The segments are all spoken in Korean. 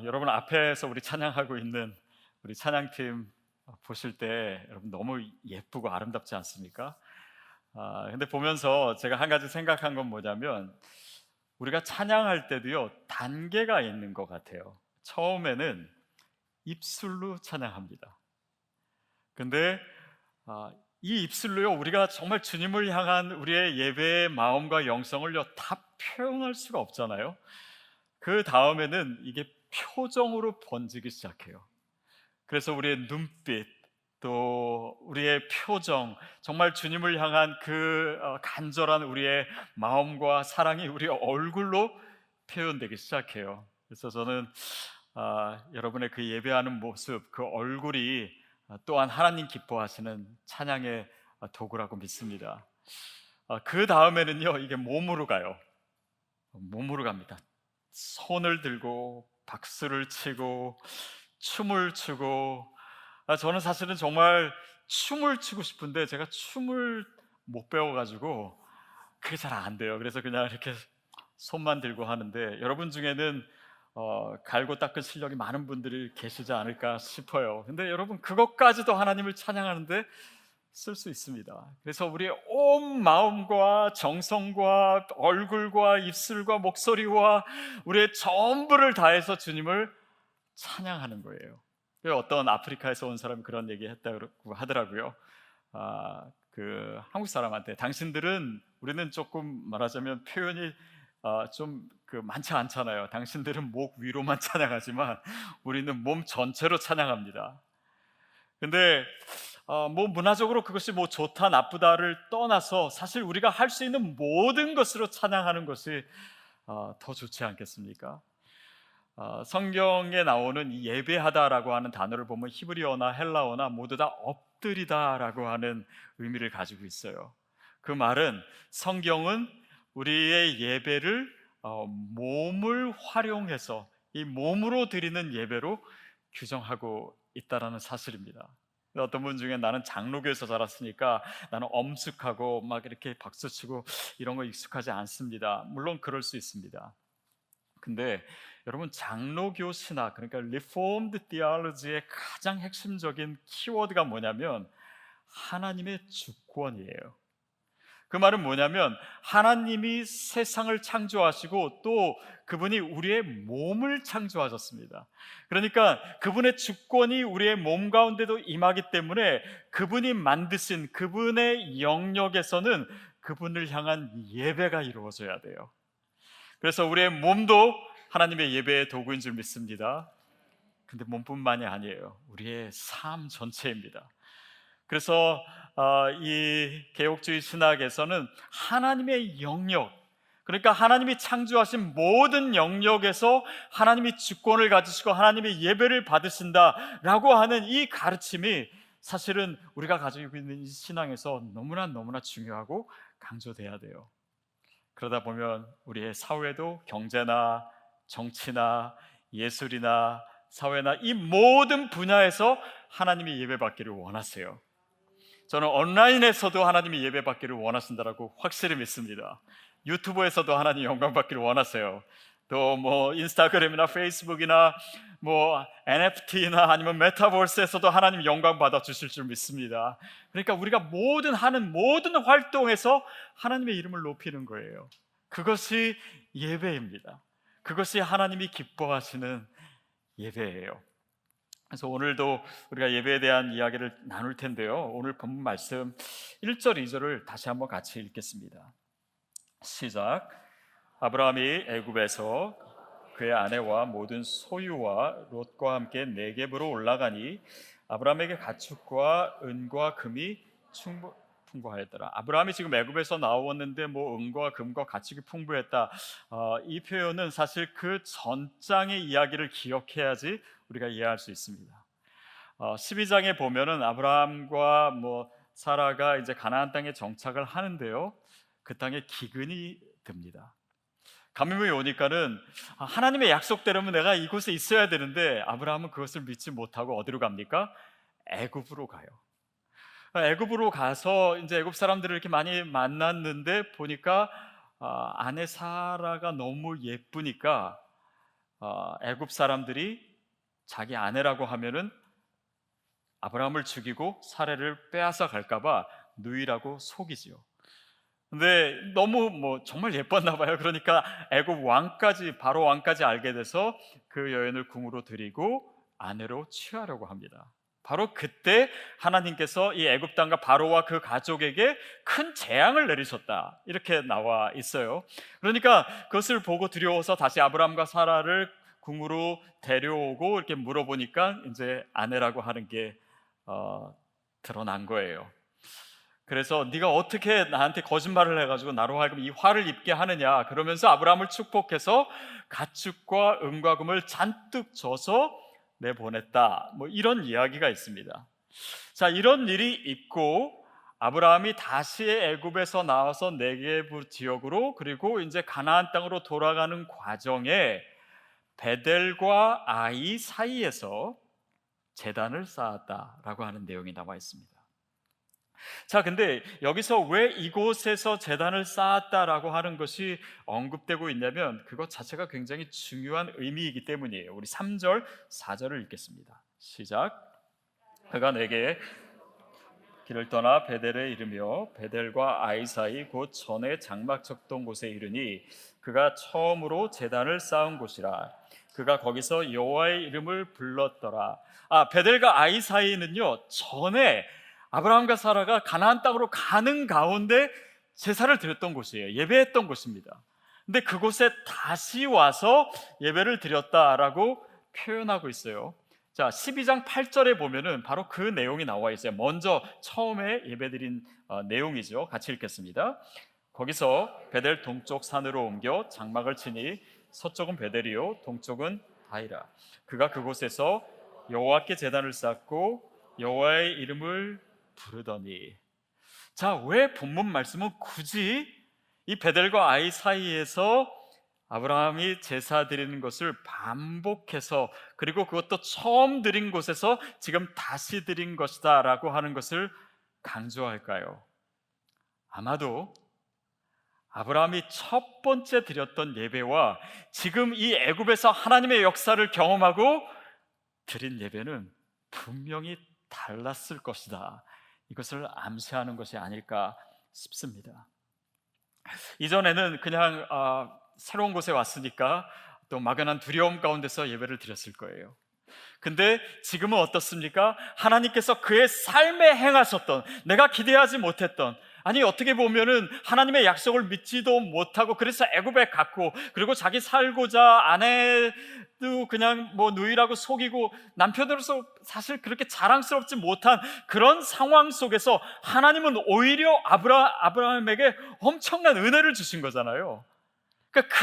여러분 앞에서 우리 찬양하고 있는 우리 찬양팀 보실 때 여러분 너무 예쁘고 아름답지 않습니까? 근데 보면서 제가 한 가지 생각한 건 뭐냐면 우리가 찬양할 때도요 단계가 있는 것 같아요. 처음에는 입술로 찬양합니다. 근데 이 입술로요 우리가 정말 주님을 향한 우리의 예배의 마음과 영성을요 다 표현할 수가 없잖아요. 그 다음에는 이게 표정으로 번지기 시작해요. 그래서 우리의 눈빛, 또 우리의 표정, 정말 주님을 향한 그 간절한 우리의 마음과 사랑이 우리의 얼굴로 표현되기 시작해요. 그래서 저는 여러분의 그 예배하는 모습, 그 얼굴이 또한 하나님 기뻐하시는 찬양의 도구라고 믿습니다. 그 다음에는요 이게 몸으로 가요. 몸으로 갑니다. 손을 들고 박수를 치고 춤을 추고, 저는 사실은 정말 춤을 추고 싶은데 제가 춤을 못 배워가지고 그게 잘 안 돼요. 그래서 그냥 이렇게 손만 들고 하는데, 여러분 중에는 갈고 닦은 실력이 많은 분들이 계시지 않을까 싶어요. 근데 여러분 그것까지도 하나님을 찬양하는데 쓸 수 있습니다. 그래서 우리의 온 마음과 정성과 얼굴과 입술과 목소리와 우리의 전부를 다해서 주님을 찬양하는 거예요. 어떤 아프리카에서 온 사람이 그런 얘기 했다고 하더라고요. 그 한국 사람한테 우리는 조금 말하자면 표현이 좀 많지 않잖아요. 당신들은 목 위로만 찬양하지만 우리는 몸 전체로 찬양합니다. 근데 뭐 문화적으로 그것이 뭐 좋다 나쁘다를 떠나서 사실 우리가 할 수 있는 모든 것으로 찬양하는 것이 더 좋지 않겠습니까? 성경에 나오는 이 예배하다라고 하는 단어를 보면 히브리어나 헬라어나 모두 다 엎드리다라고 하는 의미를 가지고 있어요. 그 말은 성경은 우리의 예배를 몸을 활용해서 이 몸으로 드리는 예배로 규정하고 있다라는 사실입니다. 어떤 분 중에 나는 장로교에서 자랐으니까 나는 엄숙하고 막 이렇게 박수치고 이런 거 익숙하지 않습니다. 물론 그럴 수 있습니다. 근데 여러분 장로교 신학, 그러니까 Reformed Theology의 가장 핵심적인 키워드가 뭐냐면 하나님의 주권이에요. 그 말은 뭐냐면 하나님이 세상을 창조하시고 또 그분이 우리의 몸을 창조하셨습니다. 그러니까 그분의 주권이 우리의 몸 가운데도 임하기 때문에 그분이 만드신 그분의 영역에서는 그분을 향한 예배가 이루어져야 돼요. 그래서 우리의 몸도 하나님의 예배의 도구인 줄 믿습니다. 근데 몸뿐만이 아니에요. 우리의 삶 전체입니다. 그래서 이 개혁주의 신학에서는 하나님의 영역, 그러니까 하나님이 창조하신 모든 영역에서 하나님이 주권을 가지시고 하나님의 예배를 받으신다라고 하는 이 가르침이 사실은 우리가 가지고 있는 이 신앙에서 너무나 중요하고 강조돼야 돼요. 그러다 보면 우리의 사회도 경제나 정치나 예술이나 사회나 이 모든 분야에서 하나님이 예배받기를 원하세요. 저는 온라인에서도 하나님이 예배받기를 원하신다라고 확실히 믿습니다. 유튜브에서도 하나님 영광받기를 원하세요. 또 뭐 인스타그램이나 페이스북이나 뭐 NFT나 아니면 메타버스에서도 하나님 영광 받아 주실 줄 믿습니다. 그러니까 우리가 하는 모든 활동에서 하나님의 이름을 높이는 거예요. 그것이 예배입니다. 그것이 하나님이 기뻐하시는 예배예요. 그래서 오늘도 우리가 예배에 대한 이야기를 나눌 텐데요, 오늘 본문 말씀 1절 2절을 다시 한번 같이 읽겠습니다. 시작. 아브라함이 애굽에서 그의 아내와 모든 소유와 롯과 함께 네겝으로 올라가니 아브라함에게 가축과 은과 금이 풍부하였더라. 아브라함이 지금 애굽에서 나왔는데 뭐 은과 금과 가축이 풍부했다, 이 표현은 사실 그 전장의 이야기를 기억해야지 우리가 이해할 수 있습니다. 12장에 보면은 아브라함과 뭐 사라가 이제 가나안 땅에 정착을 하는데요, 그 땅에 기근이 듭니다. 감염이 오니까는 하나님의 약속대로면 내가 이곳에 있어야 되는데 아브라함은 그것을 믿지 못하고 어디로 갑니까? 애굽으로 가요. 애굽으로 가서 이제 애굽 사람들을 이렇게 많이 만났는데 보니까 아내 사라가 너무 예쁘니까 애굽 사람들이 자기 아내라고 하면은 아브라함을 죽이고 사례를 빼앗아 갈까봐 누이라고 속이지요. 근데 너무 정말 예뻤나 봐요. 그러니까 애굽 왕까지, 바로 왕까지 알게 돼서 그 여인을 궁으로 들이고 아내로 취하려고 합니다. 바로 그때 하나님께서 이 애굽 땅과 바로와 그 가족에게 큰 재앙을 내리셨다, 이렇게 나와 있어요. 그러니까 그것을 보고 두려워서 다시 아브라함과 사라를 궁으로 데려오고 이렇게 물어보니까 이제 아내라고 하는 게 드러난 거예요. 그래서 네가 어떻게 나한테 거짓말을 해가지고 나로 하여금 이 화를 입게 하느냐, 그러면서 아브라함을 축복해서 가축과 은과 금을 잔뜩 줘서 내보냈다, 이런 이야기가 있습니다. 자, 이런 일이 있고 아브라함이 다시 애굽에서 나와서 네게브 지역으로, 그리고 이제 가나안 땅으로 돌아가는 과정에 베델과 아이 사이에서 제단을 쌓았다라고 하는 내용이 나와 있습니다. 자, 근데 여기서 왜 이곳에서 제단을 쌓았다라고 하는 것이 언급되고 있냐면 그것 자체가 굉장히 중요한 의미이기 때문이에요. 우리 3절, 4절을 읽겠습니다. 시작. 그가 내게 길을 떠나 베델에 이르며 베델과 아이 사이 곧 전에 장막 쳤던 곳에 이르니 그가 처음으로 제단을 쌓은 곳이라. 그가 거기서 여호와의 이름을 불렀더라. 베델과 아이 사이는요, 전에 아브라함과 사라가 가나안 땅으로 가는 가운데 제사를 드렸던 곳이에요. 예배했던 곳입니다. 근데 그곳에 다시 와서 예배를 드렸다라고 표현하고 있어요. 자, 12장 8절에 보면은 바로 그 내용이 나와 있어요. 먼저 처음에 예배드린 내용이죠. 같이 읽겠습니다. 거기서 베델 동쪽 산으로 옮겨 장막을 치니 서쪽은 베델이요 동쪽은 아이라. 그가 그곳에서 여호와께 제단을 쌓고 여호와의 이름을 부르더니. 자, 왜 본문 말씀은 굳이 이 베델과 아이 사이에서 아브라함이 제사 드리는 것을 반복해서, 그리고 그것도 처음 드린 곳에서 지금 다시 드린 것이다 라고 하는 것을 강조할까요? 아마도 아브라함이 첫 번째 드렸던 예배와 지금 이 애굽에서 하나님의 역사를 경험하고 드린 예배는 분명히 달랐을 것이다, 이것을 암시하는 것이 아닐까 싶습니다. 이전에는 그냥 새로운 곳에 왔으니까 또 막연한 두려움 가운데서 예배를 드렸을 거예요. 근데 지금은 어떻습니까? 하나님께서 그의 삶에 행하셨던, 내가 기대하지 못했던, 아니 어떻게 보면은 하나님의 약속을 믿지도 못하고 그래서 애굽에 갔고, 그리고 자기 살고자 아내도 그냥 누이라고 속이고 남편으로서 사실 그렇게 자랑스럽지 못한 그런 상황 속에서 하나님은 오히려 아브라함에게 엄청난 은혜를 주신 거잖아요. 그러니까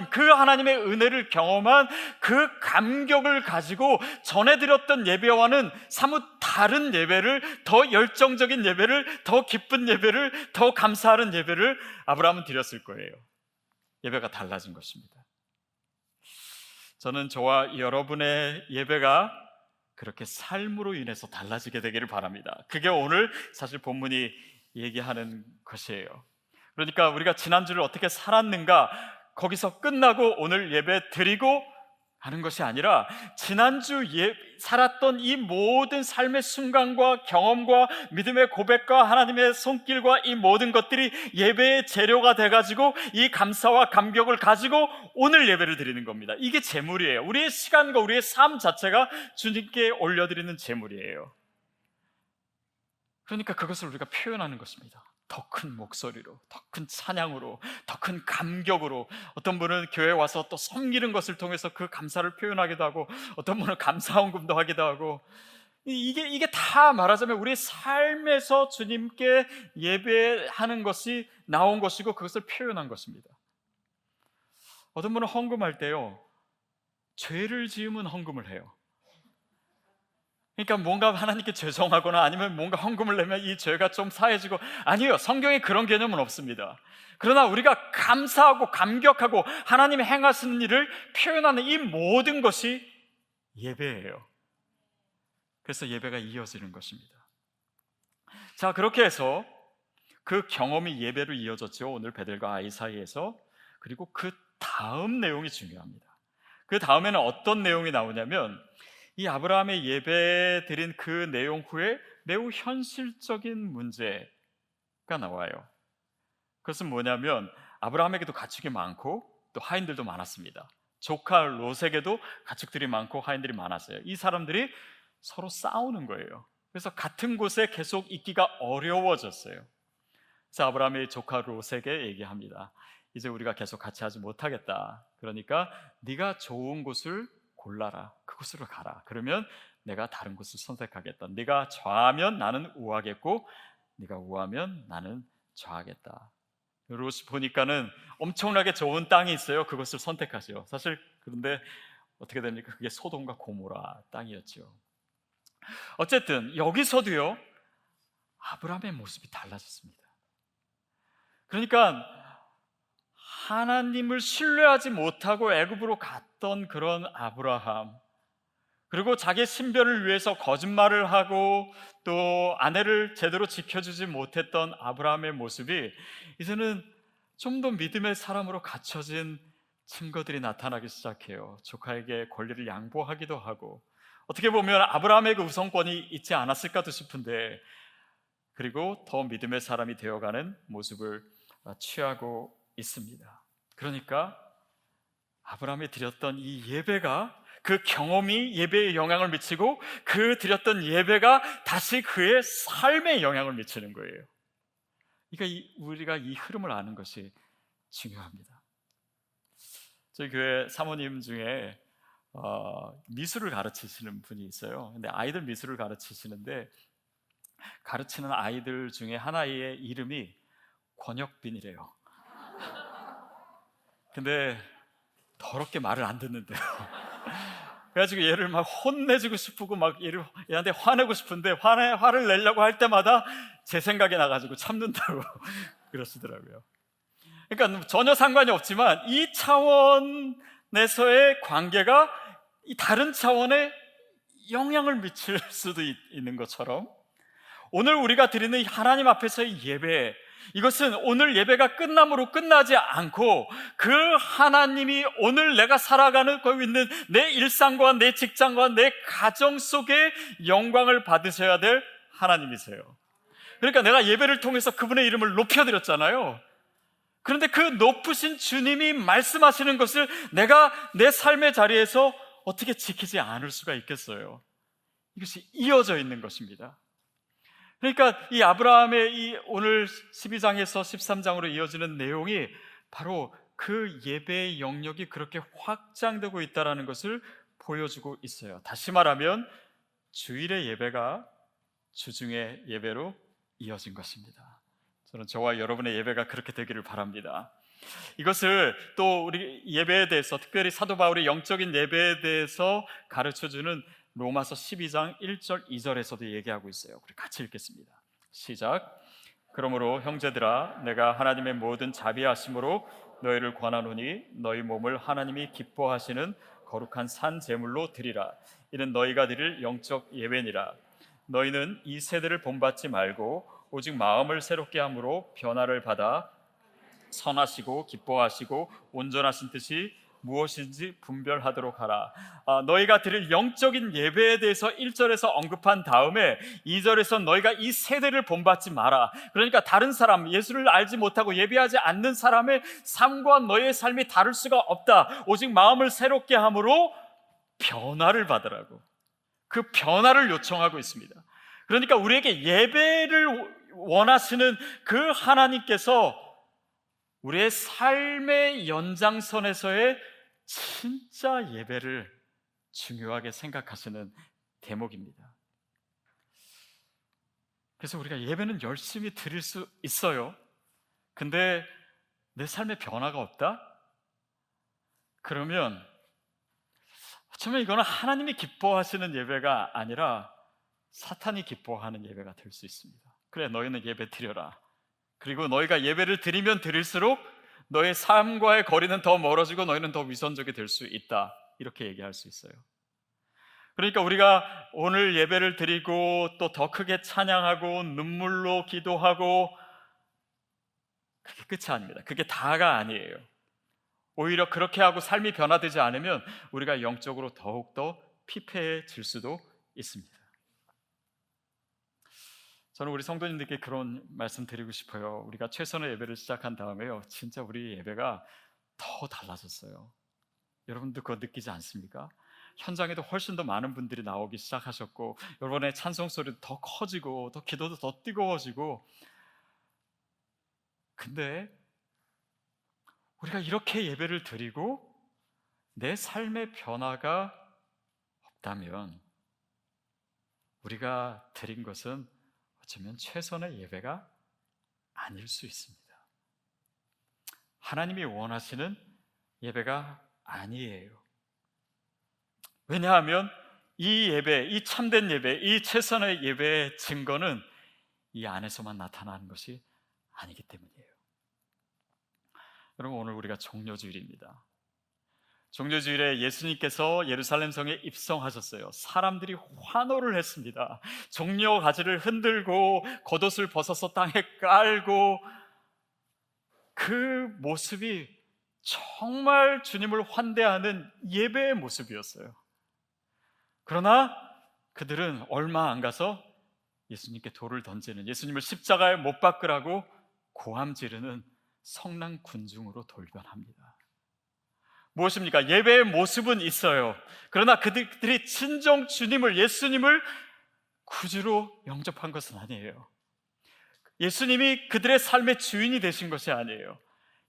그 하나님의 은혜를 경험한 그 감격을 가지고 전해드렸던 예배와는 사뭇 다른 예배를, 더 열정적인 예배를, 더 기쁜 예배를, 더 감사하는 예배를 아브라함은 드렸을 거예요. 예배가 달라진 것입니다. 저는 저와 여러분의 예배가 그렇게 삶으로 인해서 달라지게 되기를 바랍니다. 그게 오늘 사실 본문이 얘기하는 것이에요. 그러니까 우리가 지난주를 어떻게 살았는가, 거기서 끝나고 오늘 예배 드리고 하는 것이 아니라 지난주 살았던 이 모든 삶의 순간과 경험과 믿음의 고백과 하나님의 손길과 이 모든 것들이 예배의 재료가 돼가지고 이 감사와 감격을 가지고 오늘 예배를 드리는 겁니다. 이게 제물이에요. 우리의 시간과 우리의 삶 자체가 주님께 올려드리는 제물이에요. 그러니까 그것을 우리가 표현하는 것입니다. 더 큰 목소리로, 더 큰 찬양으로, 더 큰 감격으로. 어떤 분은 교회에 와서 또 섬기는 것을 통해서 그 감사를 표현하기도 하고, 어떤 분은 감사헌금도 하기도 하고, 이게 다 말하자면 우리의 삶에서 주님께 예배하는 것이 나온 것이고 그것을 표현한 것입니다. 어떤 분은 헌금할 때요, 죄를 지으면 헌금을 해요. 그러니까 뭔가 하나님께 죄송하거나 아니면 뭔가 헌금을 내면 이 죄가 좀 사해지고, 아니요, 성경에 그런 개념은 없습니다. 그러나 우리가 감사하고 감격하고 하나님의 행하시는 일을 표현하는 이 모든 것이 예배예요. 그래서 예배가 이어지는 것입니다. 자, 그렇게 해서 그 경험이 예배로 이어졌죠. 오늘 베델과 아이 사이에서. 그리고 그 다음 내용이 중요합니다. 그 다음에는 어떤 내용이 나오냐면 이 아브라함의 예배 드린 그 내용 후에 매우 현실적인 문제가 나와요. 그것은 뭐냐면 아브라함에게도 가축이 많고 또 하인들도 많았습니다. 조카 롯에게도 가축들이 많고 하인들이 많았어요. 이 사람들이 서로 싸우는 거예요. 그래서 같은 곳에 계속 있기가 어려워졌어요. 그래서 아브라함이 조카 롯에게 얘기합니다. 이제 우리가 계속 같이 하지 못하겠다. 그러니까 네가 좋은 곳을 골라라. 그곳으로 가라. 그러면 내가 다른 곳을 선택하겠다. 네가 좌하면 나는 우하겠고 네가 우하면 나는 좌하겠다. 롯이 보니까는 엄청나게 좋은 땅이 있어요. 그것을 선택하죠. 사실 그런데 어떻게 됩니까? 그게 소돔과 고모라 땅이었죠. 어쨌든 여기서도요, 아브라함의 모습이 달라졌습니다. 그러니까 하나님을 신뢰하지 못하고 애굽으로 갔던 그런 아브라함, 그리고 자기 신변을 위해서 거짓말을 하고 또 아내를 제대로 지켜주지 못했던 아브라함의 모습이 이제는 좀 더 믿음의 사람으로 갖춰진 증거들이 나타나기 시작해요. 조카에게 권리를 양보하기도 하고, 어떻게 보면 아브라함에게 우선권이 있지 않았을까도 싶은데, 그리고 더 믿음의 사람이 되어가는 모습을 취하고 있습니다. 그러니까 아브라함이 드렸던 이 예배가, 그 경험이 예배에 영향을 미치고 그 드렸던 예배가 다시 그의 삶에 영향을 미치는 거예요. 그러니까 우리가 이 흐름을 아는 것이 중요합니다. 저희 교회 사모님 중에 미술을 가르치시는 분이 있어요. 근데 아이들 미술을 가르치시는데 가르치는 아이들 중에 하나의 이름이 권혁빈이래요. 근데 더럽게 말을 안 듣는데요. 그래가지고 얘를 막 혼내주고 싶고 막 얘한테 화내고 싶은데 화를 내려고 할 때마다 제 생각이 나가지고 참는다고 그러시더라고요. 그러니까 전혀 상관이 없지만 이 차원에서의 관계가 이 다른 차원에 영향을 미칠 수도 있는 것처럼, 오늘 우리가 드리는 하나님 앞에서의 예배, 이것은 오늘 예배가 끝남으로 끝나지 않고 그 하나님이 오늘 내가 살아가고 있는 내 일상과 내 직장과 내 가정 속에 영광을 받으셔야 될 하나님이세요. 그러니까 내가 예배를 통해서 그분의 이름을 높여드렸잖아요. 그런데 그 높으신 주님이 말씀하시는 것을 내가 내 삶의 자리에서 어떻게 지키지 않을 수가 있겠어요? 이것이 이어져 있는 것입니다. 그러니까 이 아브라함의 이 오늘 12장에서 13장으로 이어지는 내용이 바로 그 예배의 영역이 그렇게 확장되고 있다는 것을 보여주고 있어요. 다시 말하면 주일의 예배가 주중의 예배로 이어진 것입니다. 저는 저와 여러분의 예배가 그렇게 되기를 바랍니다. 이것을 또 우리 예배에 대해서, 특별히 사도 바울이 영적인 예배에 대해서 가르쳐주는 로마서 12장 1절 2절에서도 얘기하고 있어요. 우리 같이 읽겠습니다. 시작. 그러므로 형제들아, 내가 하나님의 모든 자비하심으로 너희를 권하노니 너희 몸을 하나님이 기뻐하시는 거룩한 산 제물로 드리라. 이는 너희가 드릴 영적 예배니라. 너희는 이 세대를 본받지 말고 오직 마음을 새롭게 함으로 변화를 받아 선하시고 기뻐하시고 온전하신 뜻이 무엇인지 분별하도록 하라. 너희가 드릴 영적인 예배에 대해서 1절에서 언급한 다음에 2절에서 너희가 이 세대를 본받지 마라. 그러니까 다른 사람, 예수를 알지 못하고 예배하지 않는 사람의 삶과 너의 삶이 다를 수가 없다. 오직 마음을 새롭게 함으로 변화를 받으라고, 그 변화를 요청하고 있습니다. 그러니까 우리에게 예배를 원하시는 그 하나님께서 우리의 삶의 연장선에서의 진짜 예배를 중요하게 생각하시는 대목입니다. 그래서 우리가 예배는 열심히 드릴 수 있어요. 근데 내 삶에 변화가 없다? 그러면 어쩌면 이거는 하나님이 기뻐하시는 예배가 아니라 사탄이 기뻐하는 예배가 될 수 있습니다. 그래, 너희는 예배 드려라. 그리고 너희가 예배를 드리면 드릴수록 너의 삶과의 거리는 더 멀어지고 너희는 더 위선적이 될 수 있다. 이렇게 얘기할 수 있어요. 그러니까 우리가 오늘 예배를 드리고 또 더 크게 찬양하고 눈물로 기도하고, 그게 끝이 아닙니다. 그게 다가 아니에요. 오히려 그렇게 하고 삶이 변화되지 않으면 우리가 영적으로 더욱더 피폐해질 수도 있습니다. 저는 우리 성도님들께 그런 말씀 드리고 싶어요. 우리가 최선의 예배를 시작한 다음에요, 진짜 우리 예배가 더 달라졌어요. 여러분도 그거 느끼지 않습니까? 현장에도 훨씬 더 많은 분들이 나오기 시작하셨고, 여러분의 찬송 소리도 더 커지고, 더 기도도 더 뜨거워지고. 근데 우리가 이렇게 예배를 드리고 내 삶의 변화가 없다면 우리가 드린 것은 어쩌면 최선의 예배가 아닐 수 있습니다. 하나님이 원하시는 예배가 아니에요. 왜냐하면 이 예배, 이 참된 예배, 이 최선의 예배의 증거는 이 안에서만 나타나는 것이 아니기 때문이에요. 여러분, 오늘 우리가 종려주일입니다. 종려주일에 예수님께서 예루살렘 성에 입성하셨어요. 사람들이 환호를 했습니다. 종려 가지를 흔들고 겉옷을 벗어서 땅에 깔고, 그 모습이 정말 주님을 환대하는 예배의 모습이었어요. 그러나 그들은 얼마 안 가서 예수님께 돌을 던지는, 예수님을 십자가에 못 박으라고 고함 지르는 성난 군중으로 돌변합니다. 무엇입니까? 예배의 모습은 있어요. 그러나 그들이 진정 주님을, 예수님을 구주로 영접한 것은 아니에요. 예수님이 그들의 삶의 주인이 되신 것이 아니에요.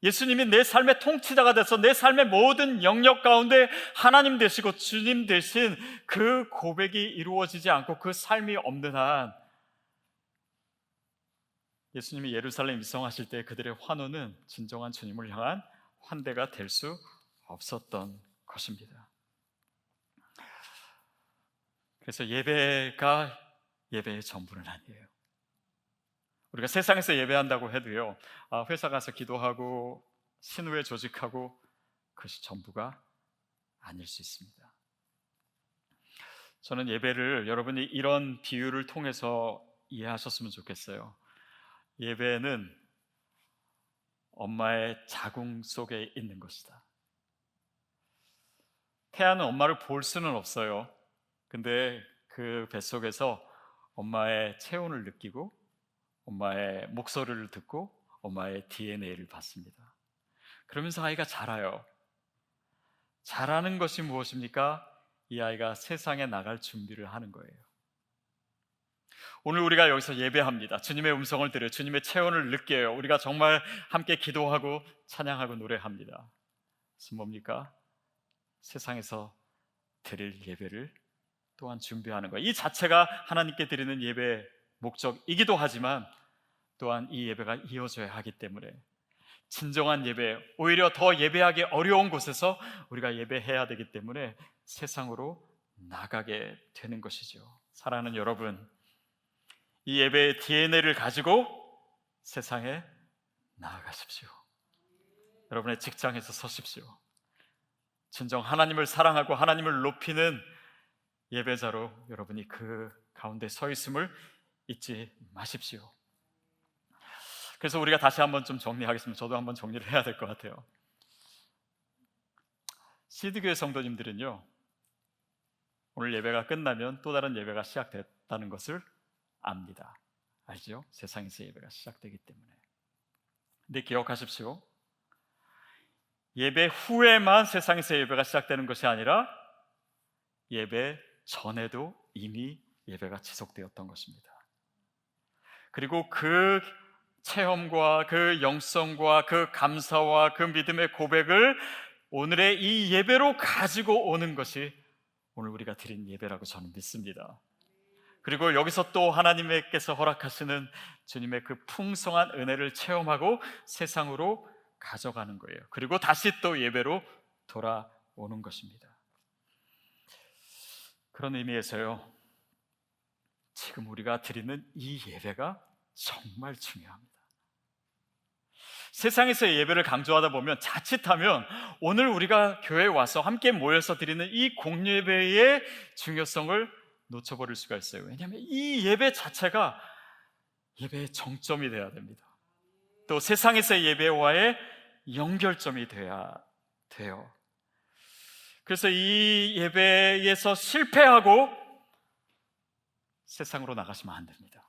예수님이 내 삶의 통치자가 돼서 내 삶의 모든 영역 가운데 하나님 되시고 주님 되신 그 고백이 이루어지지 않고 그 삶이 없는 한, 예수님이 예루살렘 입성하실 때 그들의 환호는 진정한 주님을 향한 환대가 될 수 없었던 것입니다. 그래서 예배가 예배의 전부는 아니에요. 우리가 세상에서 예배한다고 해도요, 회사 가서 기도하고 신우회 조직하고 그것이 전부가 아닐 수 있습니다. 저는 예배를 여러분이 이런 비유를 통해서 이해하셨으면 좋겠어요. 예배는 엄마의 자궁 속에 있는 것이다. 태아는 엄마를 볼 수는 없어요. 근데 그 뱃속에서 엄마의 체온을 느끼고 엄마의 목소리를 듣고 엄마의 DNA를 받습니다. 그러면서 아이가 자라요. 자라는 것이 무엇입니까? 이 아이가 세상에 나갈 준비를 하는 거예요. 오늘 우리가 여기서 예배합니다. 주님의 음성을 들어요. 주님의 체온을 느껴요. 우리가 정말 함께 기도하고 찬양하고 노래합니다. 그것은 뭡니까? 세상에서 드릴 예배를 또한 준비하는 거예요. 이 자체가 하나님께 드리는 예배의 목적이기도 하지만 또한 이 예배가 이어져야 하기 때문에 진정한 예배, 오히려 더 예배하기 어려운 곳에서 우리가 예배해야 되기 때문에 세상으로 나가게 되는 것이죠. 사랑하는 여러분, 이 예배의 DNA를 가지고 세상에 나아가십시오. 여러분의 직장에서 서십시오. 진정 하나님을 사랑하고 하나님을 높이는 예배자로 여러분이 그 가운데 서 있음을 잊지 마십시오. 그래서 우리가 다시 한번 좀 정리하겠습니다. 저도 한번 정리를 해야 될 것 같아요. 시드교회 성도님들은요, 오늘 예배가 끝나면 또 다른 예배가 시작됐다는 것을 압니다. 알죠? 세상에서 예배가 시작되기 때문에. 근데 기억하십시오. 예배 후에만 세상에서 예배가 시작되는 것이 아니라 예배 전에도 이미 예배가 지속되었던 것입니다. 그리고 그 체험과 그 영성과 그 감사와 그 믿음의 고백을 오늘의 이 예배로 가지고 오는 것이 오늘 우리가 드린 예배라고 저는 믿습니다. 그리고 여기서 또 하나님께서 허락하시는 주님의 그 풍성한 은혜를 체험하고 세상으로 가져가는 거예요. 그리고 다시 또 예배로 돌아오는 것입니다. 그런 의미에서요, 지금 우리가 드리는 이 예배가 정말 중요합니다. 세상에서 예배를 강조하다 보면 자칫하면 오늘 우리가 교회에 와서 함께 모여서 드리는 이 공예배의 중요성을 놓쳐버릴 수가 있어요. 왜냐하면 이 예배 자체가 예배의 정점이 되어야 됩니다. 또 세상에서의 예배와의 연결점이 되어야 돼요. 그래서 이 예배에서 실패하고 세상으로 나가시면 안 됩니다.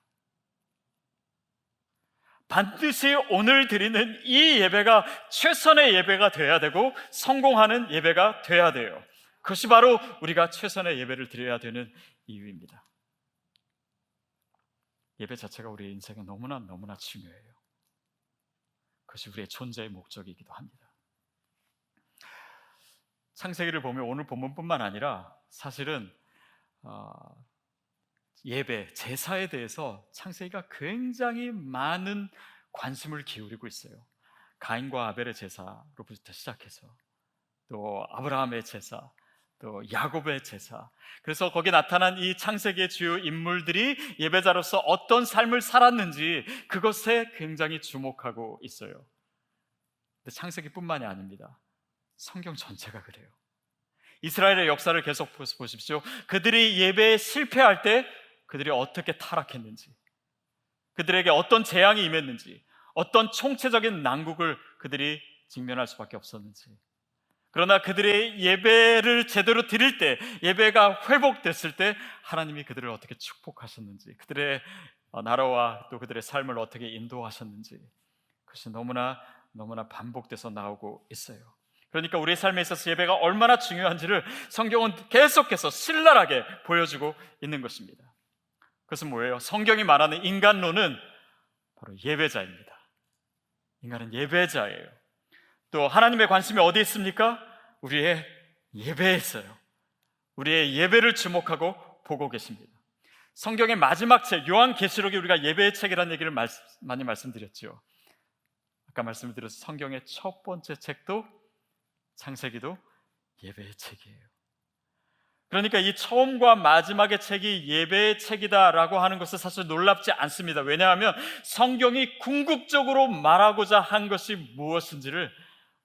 반드시 오늘 드리는 이 예배가 최선의 예배가 돼야 되고 성공하는 예배가 돼야 돼요. 그것이 바로 우리가 최선의 예배를 드려야 되는 이유입니다. 예배 자체가 우리의 인생에 너무나 중요해요. 그것이 우리의 존재의 목적이기도 합니다. 창세기를 보면 오늘 본문뿐만 아니라 사실은 예배, 제사에 대해서 창세기가 굉장히 많은 관심을 기울이고 있어요. 가인과 아벨의 제사로부터 시작해서 또 아브라함의 제사, 또 야곱의 제사. 그래서 거기에 나타난 이 창세기의 주요 인물들이 예배자로서 어떤 삶을 살았는지 그것에 굉장히 주목하고 있어요. 근데 창세기뿐만이 아닙니다. 성경 전체가 그래요. 이스라엘의 역사를 계속 보십시오. 그들이 예배에 실패할 때 그들이 어떻게 타락했는지, 그들에게 어떤 재앙이 임했는지, 어떤 총체적인 난국을 그들이 직면할 수밖에 없었는지, 그러나 그들의 예배를 제대로 드릴 때, 예배가 회복됐을 때 하나님이 그들을 어떻게 축복하셨는지, 그들의 나라와 또 그들의 삶을 어떻게 인도하셨는지, 그것이 너무나 반복돼서 나오고 있어요. 그러니까 우리의 삶에 있어서 예배가 얼마나 중요한지를 성경은 계속해서 신랄하게 보여주고 있는 것입니다. 그것은 뭐예요? 성경이 말하는 인간론은 바로 예배자입니다. 인간은 예배자예요. 또 하나님의 관심이 어디에 있습니까? 우리의 예배에 있어요. 우리의 예배를 주목하고 보고 계십니다. 성경의 마지막 책 요한계시록이 우리가 예배의 책이라는 얘기를 많이 말씀드렸죠. 아까 말씀드렸던 성경의 첫 번째 책도 창세기도 예배의 책이에요. 그러니까 이 처음과 마지막의 책이 예배의 책이다라고 하는 것은 사실 놀랍지 않습니다. 왜냐하면 성경이 궁극적으로 말하고자 한 것이 무엇인지를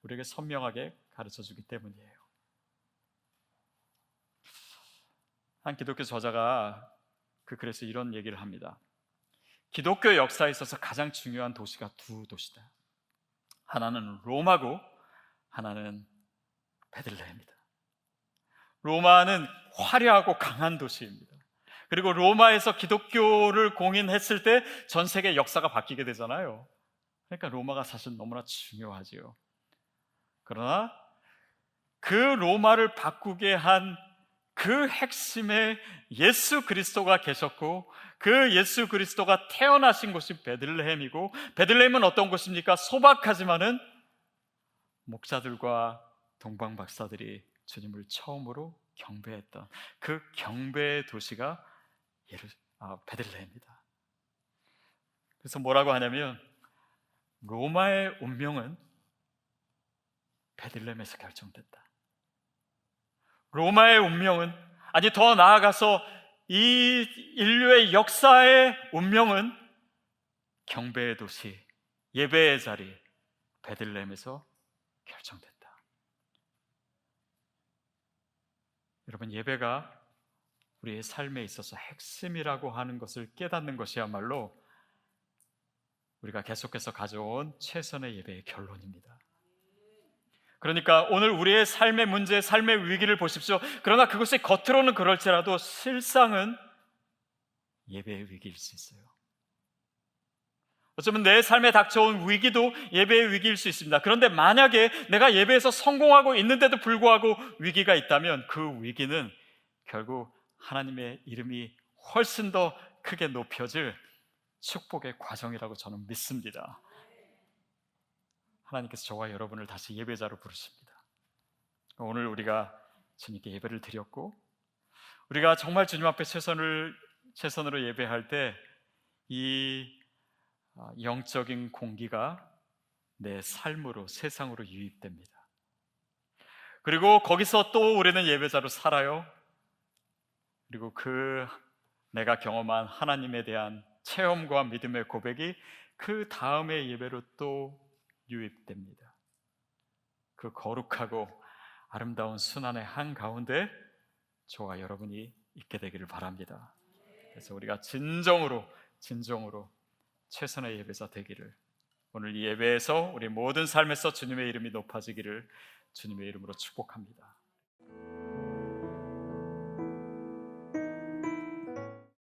우리에게 선명하게 가르쳐주기 때문이에요. 한 기독교 저자가 그 글에서 이런 얘기를 합니다. 기독교 역사에 있어서 가장 중요한 도시가 두 도시다. 하나는 로마고 하나는 베들레헴이다. 로마는 화려하고 강한 도시입니다. 그리고 로마에서 기독교를 공인했을 때 전 세계 역사가 바뀌게 되잖아요. 그러니까 로마가 사실 너무나 중요하지요. 그러나 그 로마를 바꾸게 한 그 핵심에 예수 그리스도가 계셨고 그 예수 그리스도가 태어나신 곳이 베들레헴이고, 베들레헴은 어떤 곳입니까? 소박하지만은 목자들과 동방 박사들이 주님을 처음으로 경배했던 그 경배의 도시가 베들레헴이다. 그래서 뭐라고 하냐면 로마의 운명은 베들레헴에서 결정됐다. 로마의 운명은, 아니 더 나아가서 이 인류의 역사의 운명은 경배의 도시, 예배의 자리 베들레헴에서 결정됐다. 여러분, 예배가 우리의 삶에 있어서 핵심이라고 하는 것을 깨닫는 것이야말로 우리가 계속해서 가져온 최선의 예배의 결론입니다. 그러니까 오늘 우리의 삶의 문제, 삶의 위기를 보십시오. 그러나 그것이 겉으로는 그럴지라도 실상은 예배의 위기일 수 있어요. 어쩌면 내 삶에 닥쳐온 위기도 예배의 위기일 수 있습니다. 그런데 만약에 내가 예배에서 성공하고 있는데도 불구하고 위기가 있다면 그 위기는 결국 하나님의 이름이 훨씬 더 크게 높여질 축복의 과정이라고 저는 믿습니다. 하나님께서 저와 여러분을 다시 예배자로 부르십니다. 오늘 우리가 주님께 예배를 드렸고 우리가 정말 주님 앞에 최선으로 예배할 때 이 영적인 공기가 내 삶으로, 세상으로 유입됩니다. 그리고 거기서 또 우리는 예배자로 살아요. 그리고 내가 경험한 하나님에 대한 체험과 믿음의 고백이 그 다음의 예배로 또 유입됩니다. 그 거룩하고 아름다운 순환의 한가운데 저와 여러분이 있게 되기를 바랍니다. 그래서 우리가 진정으로 최선의 예배자 되기를 오늘 이 예배에서 우리 모든 삶에서 주님의 이름이 높아지기를 주님의 이름으로 축복합니다.